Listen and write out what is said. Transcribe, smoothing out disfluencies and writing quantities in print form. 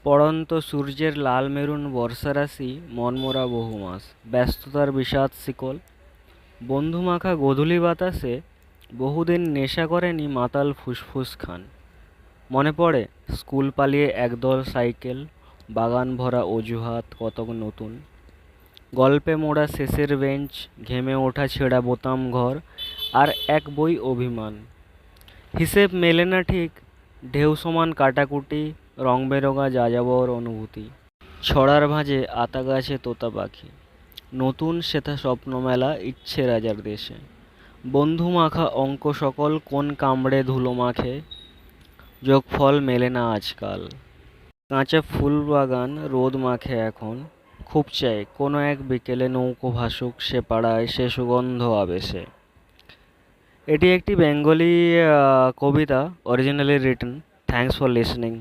পড়ন্ত সূর্যের লাল মেরুন বর্ষারাশি, মনমরা বহু মাস, ব্যস্ততার বিষাদ শিকল, বন্ধুমাখা গোধূলি বাতাসে বহুদিন নেশা করেনি মাতাল ফুসফুস খান। মনে পড়ে স্কুল পালিয়ে একদল সাইকেল, বাগান ভরা অজুহাত কতক নতুন, গল্পে মোড়া শেষের বেঞ্চ, ঘেমে ওঠা ছেঁড়া বোতাম ঘর, আর এক বই অভিমান। হিসেব মেলে না ঠিক, ঢেউ সমান কাটাকুটি, রং বেরঙা যাযাবর অনুভূতি, ছড়ার ভাঁজে আতা গাছে তোতা পাখি, নতুন সেথা স্বপ্ন মেলা ইচ্ছে রাজার দেশে, বন্ধু মাখা অঙ্ক সকল কোন কামড়ে ধুলো মাখে, যোগফল মেলে না আজকাল। কাঁচা ফুল বাগান রোদ মাখে এখন, খুব চাই কোনো এক বিকেলে নৌকো ভাসুক সে পাড়ায় সে সুগন্ধ আবেশে। এটি একটি বেঙ্গলি কবিতা, originally written. Thanks for listening.